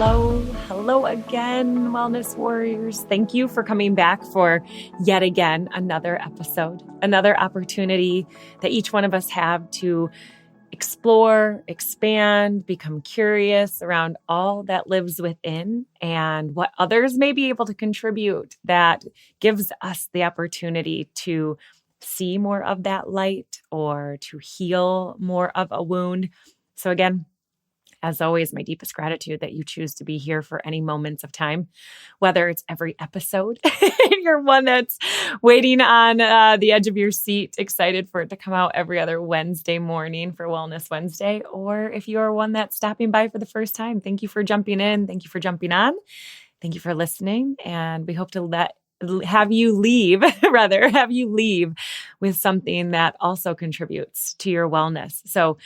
Hello again, Wellness Warriors. Thank you for coming back for yet again another episode, another opportunity that each one of us have to explore, expand, become curious around all that lives within and what others may be able to contribute that gives us the opportunity to see more of that light or to heal more of a wound. So again, as always, my deepest gratitude that you choose to be here for any moments of time, whether it's every episode, you're one that's waiting on the edge of your seat, excited for it to come out every other Wednesday morning for Wellness Wednesday, or if you are one that's stopping by for the first time, thank you for jumping in. Thank you for jumping on. Thank you for listening. And we hope to have you leave with something that also contributes to your wellness. So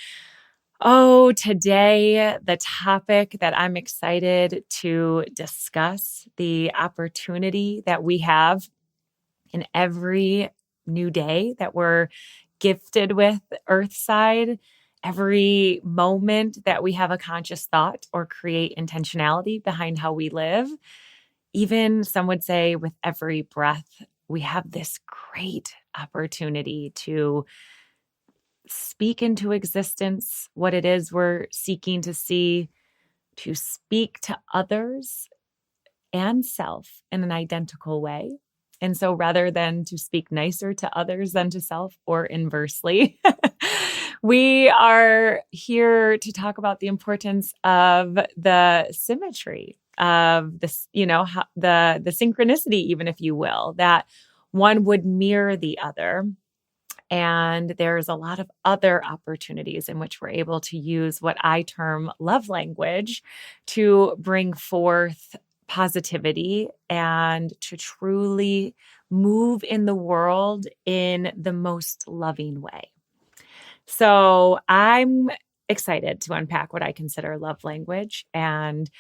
today, the topic that I'm excited to discuss, the opportunity that we have in every new day that we're gifted with Earthside, every moment that we have a conscious thought or create intentionality behind how we live, even some would say with every breath, we have this great opportunity to speak into existence what it is we're seeking to see, to speak to others and self in an identical way. And so rather than to speak nicer to others than to self, or inversely, we are here to talk about the importance of the symmetry of this, the synchronicity, even if you will, that one would mirror the other. And there's a lot of other opportunities in which we're able to use what I term love language to bring forth positivity and to truly move in the world in the most loving way. So I'm excited to unpack what I consider love language, and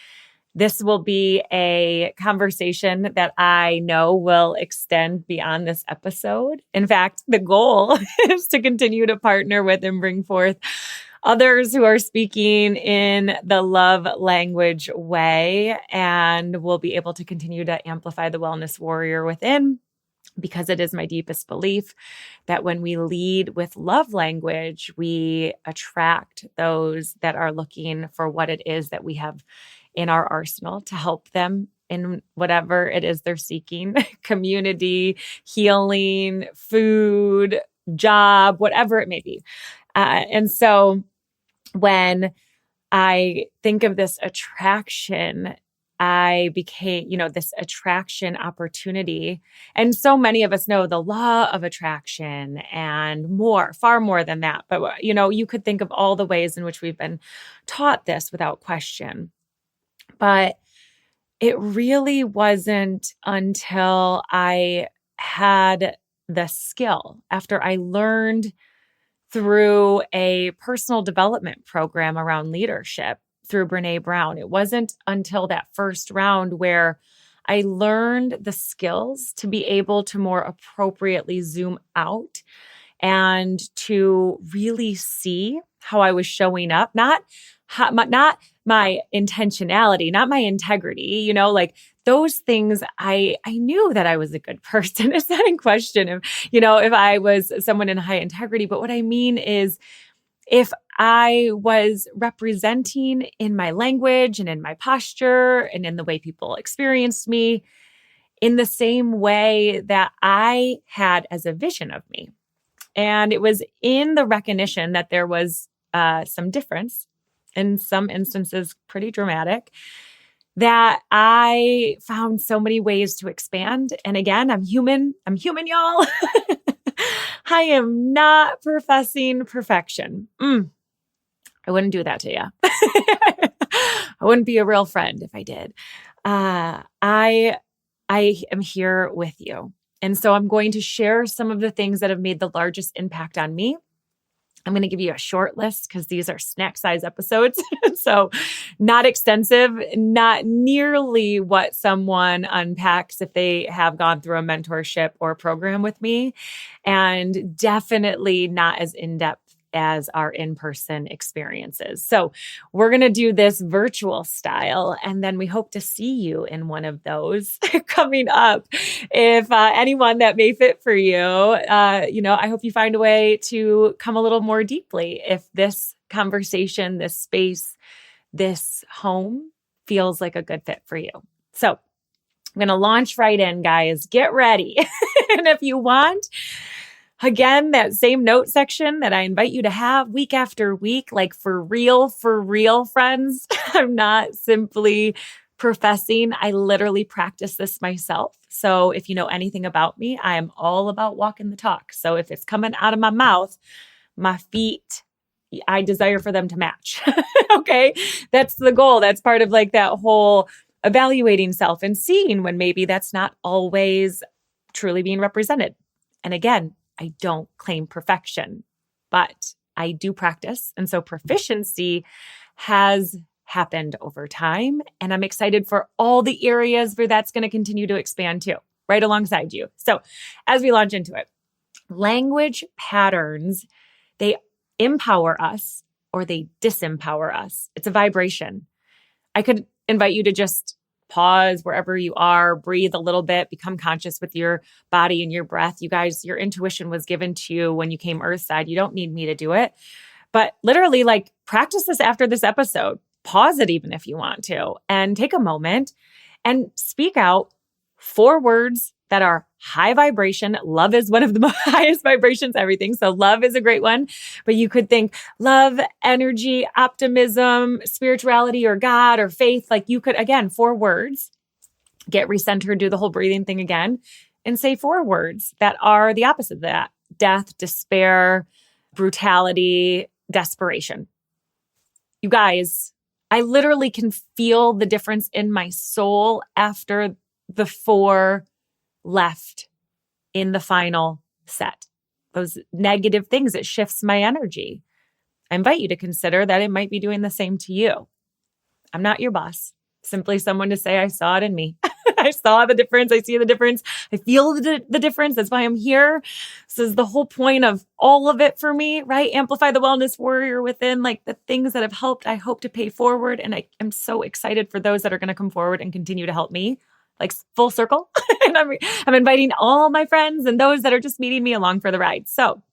this will be a conversation that I know will extend beyond this episode. In fact, the goal is to continue to partner with and bring forth others who are speaking in the love language way, and we'll be able to continue to amplify the wellness warrior within, because it is my deepest belief that when we lead with love language, we attract those that are looking for what it is that we have in our arsenal to help them in whatever it is they're seeking, community, healing, food, job, whatever it may be. And so when I think of this attraction, I became, this attraction opportunity. And so many of us know the law of attraction and more, far more than that. But, you could think of all the ways in which we've been taught this without question. But it really wasn't until I had the skill, after I learned through a personal development program around leadership through Brené Brown. It wasn't until that first round where I learned the skills to be able to more appropriately zoom out and to really see how I was showing up, not my intentionality, not my integrity, those things. I knew that I was a good person. It's not in question if I was someone in high integrity. But what I mean is, if I was representing in my language and in my posture and in the way people experienced me in the same way that I had as a vision of me. And it was in the recognition that there was some difference, in some instances pretty dramatic, that I found so many ways to expand. And again, I'm human, y'all. I am not professing perfection. I wouldn't do that to you. I wouldn't be a real friend if I did. I am here with you. And so I'm going to share some of the things that have made the largest impact on me. I'm going to give you a short list because these are snack size episodes. So not extensive, not nearly what someone unpacks if they have gone through a mentorship or program with me, and definitely not as in-depth as our in-person experiences. So we're going to do this virtual style, and then we hope to see you in one of those coming up. If anyone that may fit for you, I hope you find a way to come a little more deeply if this conversation, this space, this home feels like a good fit for you. So I'm going to launch right in, guys. Get ready. And if you want, again, that same note section that I invite you to have week after week, like for real, friends. I'm not simply professing. I literally practice this myself. So if you know anything about me, I am all about walking the talk. So if it's coming out of my mouth, my feet, I desire for them to match. Okay. That's the goal. That's part of like that whole evaluating self and seeing when maybe that's not always truly being represented. And again, I don't claim perfection, but I do practice. And so proficiency has happened over time. And I'm excited for all the areas where that's going to continue to expand too, right alongside you. So as we launch into it, language patterns, they empower us or they disempower us. It's a vibration. I could invite you to just pause wherever you are, breathe a little bit, become conscious with your body and your breath. You guys, your intuition was given to you when you came earthside. You don't need me to do it. But literally, like, practice this after this episode. Pause it even if you want to, and take a moment and speak out 4 words that are high vibration. Love is one of the highest vibrations, everything. So love is a great one, but you could think love, energy, optimism, spirituality, or God, or faith. Like you could, again, 4 words, get recentered, do the whole breathing thing again, and say 4 words that are the opposite of that: death, despair, brutality, desperation. You guys, I literally can feel the difference in my soul after the 4 left in the final set. Those negative things, it shifts my energy. I invite you to consider that it might be doing the same to you. I'm not your boss, simply someone to say, I saw it in me. I saw the difference. I see the difference. I feel the difference. That's why I'm here. This is the whole point of all of it for me, right? Amplify the wellness warrior within, like the things that have helped, I hope to pay forward. And I am so excited for those that are going to come forward and continue to help me, like full circle. And I'm inviting all my friends and those that are just meeting me along for the ride. So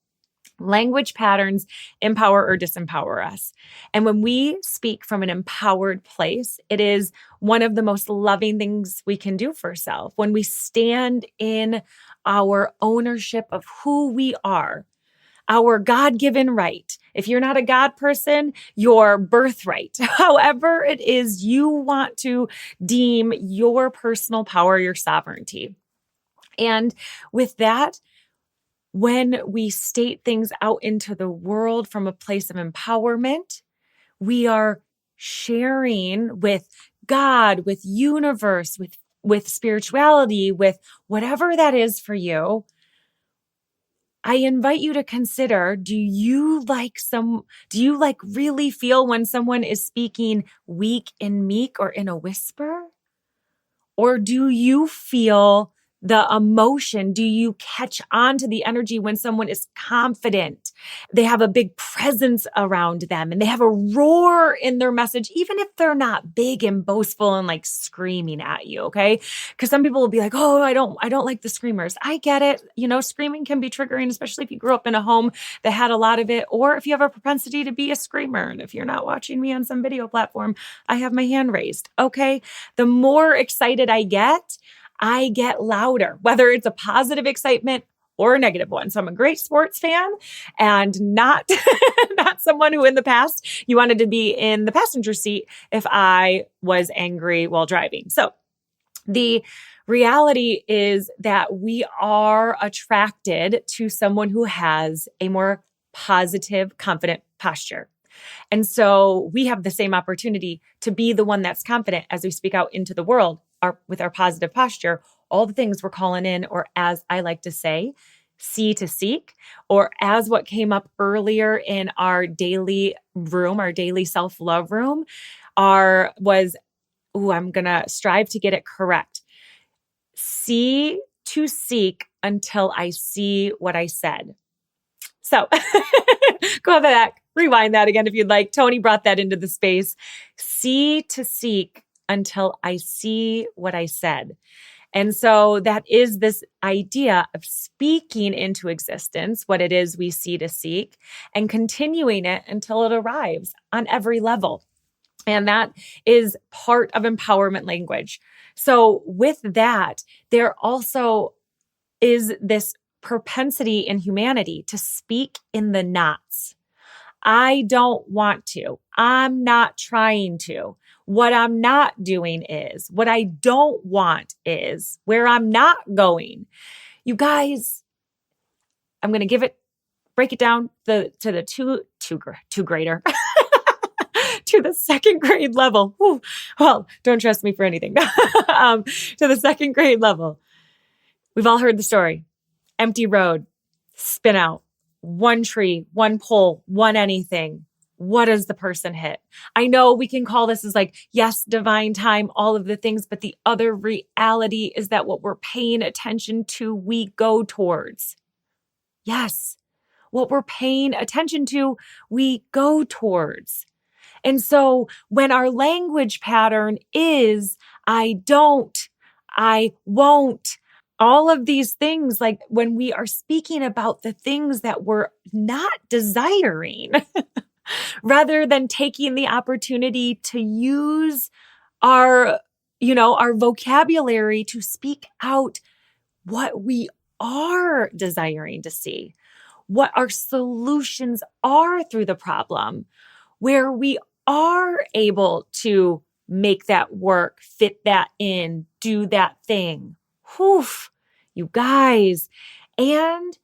language patterns empower or disempower us. And when we speak from an empowered place, it is one of the most loving things we can do for self. When we stand in our ownership of who we are, our God-given right. If you're not a God person, your birthright. However it is you want to deem your personal power, your sovereignty. And with that, when we state things out into the world from a place of empowerment, we are sharing with God, with universe, with spirituality, with whatever that is for you. I invite you to consider, do you really feel when someone is speaking weak and meek or in a whisper? Or do you feel the emotion? Do you catch on to the energy when someone is confident? They have a big presence around them and they have a roar in their message, even if they're not big and boastful and like screaming at you. Okay. Because some people will be like, oh, I don't like the screamers. I get it. Screaming can be triggering, especially if you grew up in a home that had a lot of it, or if you have a propensity to be a screamer. And if you're not watching me on some video platform, I have my hand raised. Okay. The more excited I get louder, whether it's a positive excitement or a negative one. So I'm a great sports fan and not, not someone who in the past you wanted to be in the passenger seat if I was angry while driving. So the reality is that we are attracted to someone who has a more positive, confident posture. And so we have the same opportunity to be the one that's confident as we speak out into the world with our positive posture, all the things we're calling in, or as I like to say, see to seek, or as what came up earlier in our daily room, our daily self-love room, I'm going to strive to get it correct. See to seek until I see what I said. So go back, rewind that again if you'd like. Tony brought that into the space. See to seek until I see what I said. And so that is this idea of speaking into existence what it is we see to seek and continuing it until it arrives on every level. And that is part of empowerment language. So with that, there also is this propensity in humanity to speak in the nots. I don't want to. I'm not trying to. What I'm not doing is. What I don't want is. Where I'm not going. You guys, I'm going to break it down to the two grader. To the second grade level. Whew. Well, don't trust me for anything. To the second grade level. We've all heard the story. Empty road, spin out, one tree, one pole, one anything. What does the person hit? I know we can call this as like, yes, divine time, all of the things, but the other reality is that what we're paying attention to, we go towards. Yes, what we're paying attention to, we go towards. And so when our language pattern is, I don't, I won't, all of these things, like when we are speaking about the things that we're not desiring, rather than taking the opportunity to use our vocabulary to speak out what we are desiring to see, what our solutions are through the problem, where we are able to make that work, fit that in, do that thing. Whew, you guys. And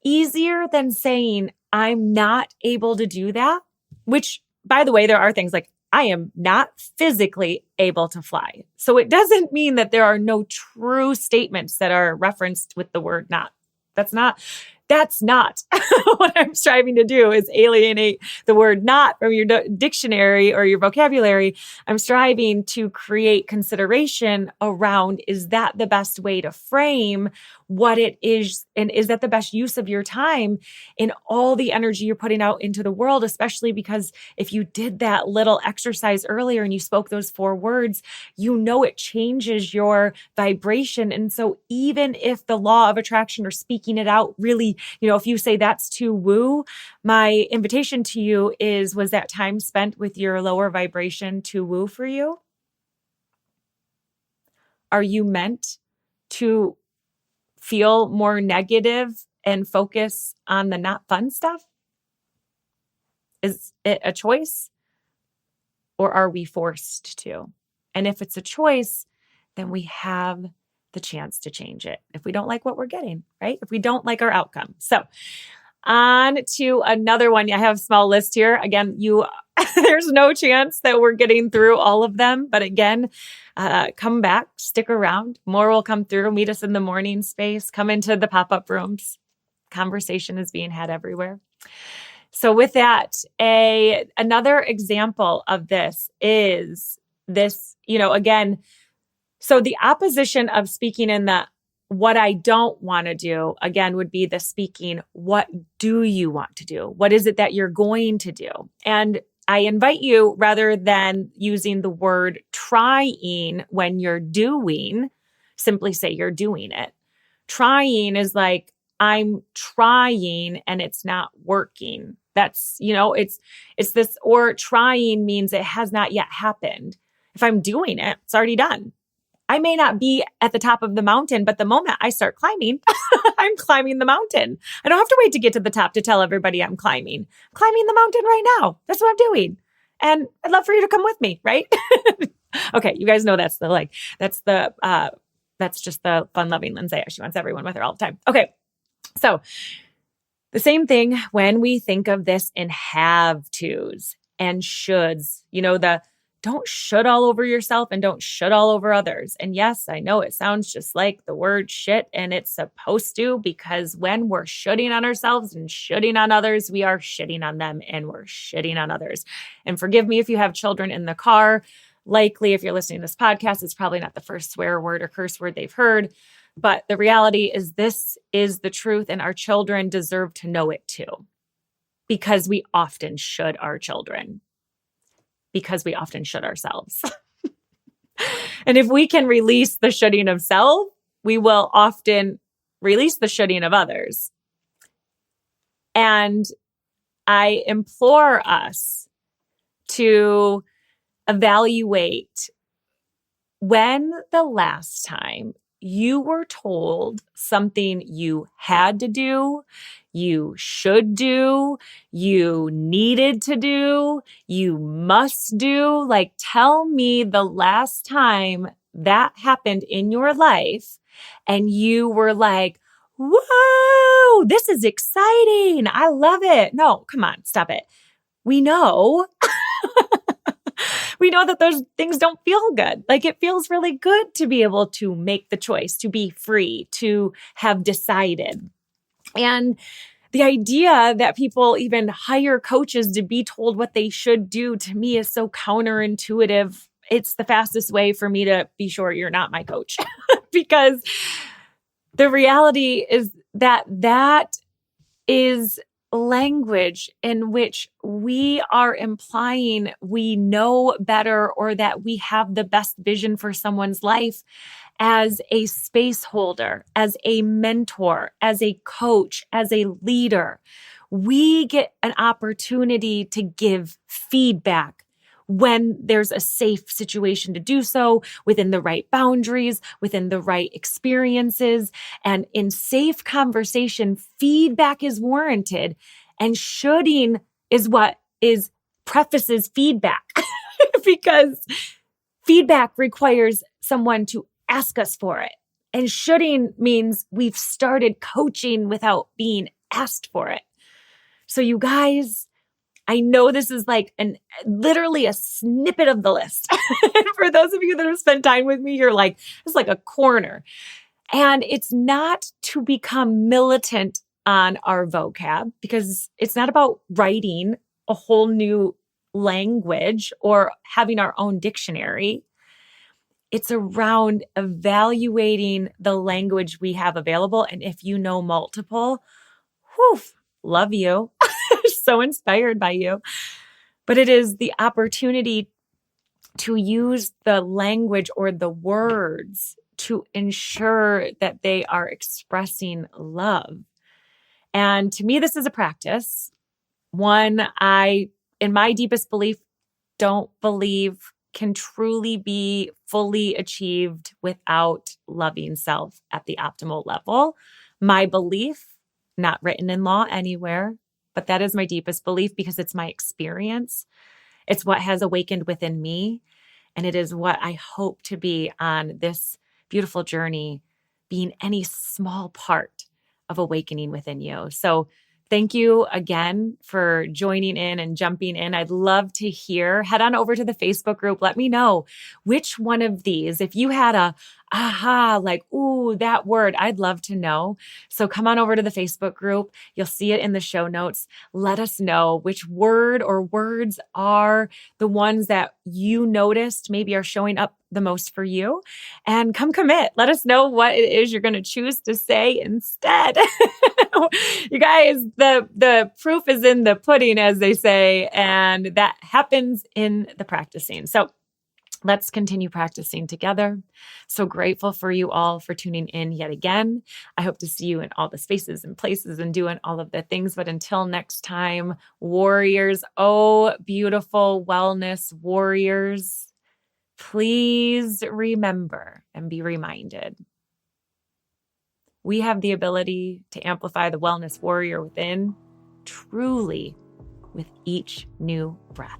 easier than saying, I'm not able to do that, which, by the way, there are things like, I am not physically able to fly. So it doesn't mean that there are no true statements that are referenced with the word not. That's not what I'm striving to do, is alienate the word not from your dictionary or your vocabulary. I'm striving to create consideration around, is that the best way to frame what it is? And is that the best use of your time in all the energy you're putting out into the world? Especially because if you did that little exercise earlier and you spoke those 4 words, it changes your vibration. And so even if the law of attraction or speaking it out really, if you say that's too woo, my invitation to you was that time spent with your lower vibration too woo for you? Are you meant to feel more negative and focus on the not fun stuff? Is it a choice, or are we forced to? And if it's a choice, then we have the chance to change it if we don't like what we're getting, right? If we don't like our outcome. So on to another one. I have a small list here. Again, there's no chance that we're getting through all of them. But again, come back, stick around. More will come through. Meet us in the morning space. Come into the pop-up rooms. Conversation is being had everywhere. So with that, another example of this is this, again, so the opposition of speaking in the what I don't want to do, again, would be the speaking, what do you want to do? What is it that you're going to do? And I invite you, rather than using the word trying when you're doing, simply say you're doing it. Trying is like, I'm trying and it's not working. That's, it's this, or trying means it has not yet happened. If I'm doing it, it's already done. I may not be at the top of the mountain, but the moment I start climbing, I'm climbing the mountain. I don't have to wait to get to the top to tell everybody I'm climbing. I'm climbing the mountain right now. That's what I'm doing. And I'd love for you to come with me, right? Okay, you guys know that's just the fun-loving Lindsay. She wants everyone with her all the time. Okay, so the same thing when we think of this in have tos and shoulds, the don't should all over yourself and don't should all over others. And yes, I know it sounds just like the word shit, and it's supposed to, because when we're shoulding on ourselves and shoulding on others, we are shitting on them and we're shitting on others. And forgive me if you have children in the car. Likely, if you're listening to this podcast, it's probably not the first swear word or curse word they've heard. But the reality is this is the truth, and our children deserve to know it too, because we often should our children, because we often should ourselves. And if we can release the shoulding of self, we will often release the shoulding of others. And I implore us to evaluate when the last time you were told something you had to do, you should do, you needed to do, you must do. Like, tell me the last time that happened in your life and you were like, whoa, this is exciting. I love it. No, come on, stop it. We know. We know that those things don't feel good. Like, it feels really good to be able to make the choice, to be free, to have decided. And the idea that people even hire coaches to be told what they should do, to me, is so counterintuitive. It's the fastest way for me to be sure you're not my coach. Because the reality is that that is language in which we are implying we know better, or that we have the best vision for someone's life as a space holder, as a mentor, as a coach, as a leader. We get an opportunity to give feedback when there's a safe situation to do so, within the right boundaries, within the right experiences. And in safe conversation, feedback is warranted. And shoulding is what is prefaces feedback because feedback requires someone to ask us for it. And shoulding means we've started coaching without being asked for it. So you guys, I know this is like literally a snippet of the list. And for those of you that have spent time with me, you're like, it's like a corner. And it's not to become militant on our vocab, because it's not about writing a whole new language or having our own dictionary. It's around evaluating the language we have available. And if you know multiple, whew, love you. So inspired by you. But it is the opportunity to use the language or the words to ensure that they are expressing love. And to me, this is a practice. One I, in my deepest belief, don't believe can truly be fully achieved without loving self at the optimal level. My belief, not written in law anywhere, but that is my deepest belief because it's my experience. It's what has awakened within me. And it is what I hope to be on this beautiful journey, being any small part of awakening within you. So thank you again for joining in and jumping in. I'd love to hear. Head on over to the Facebook group. Let me know which one of these, if you had a aha, like, ooh, that word, I'd love to know. So come on over to the Facebook group. You'll see it in the show notes. Let us know which word or words are the ones that you noticed maybe are showing up the most for you, and come commit. Let us know what it is you're going to choose to say instead. You guys, the proof is in the pudding, as they say, and that happens in the practicing. So let's continue practicing together. So grateful for you all for tuning in yet again. I hope to see you in all the spaces and places and doing all of the things. But until next time, warriors, oh, beautiful wellness warriors, please remember and be reminded. We have the ability to amplify the wellness warrior within truly with each new breath.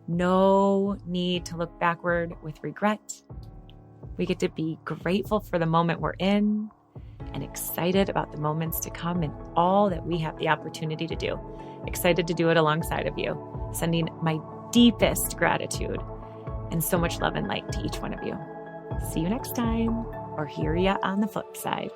No need to look backward with regret. We get to be grateful for the moment we're in and excited about the moments to come and all that we have the opportunity to do. Excited to do it alongside of you. Sending my deepest gratitude and so much love and light to each one of you. See you next time, or hear ya on the flip side.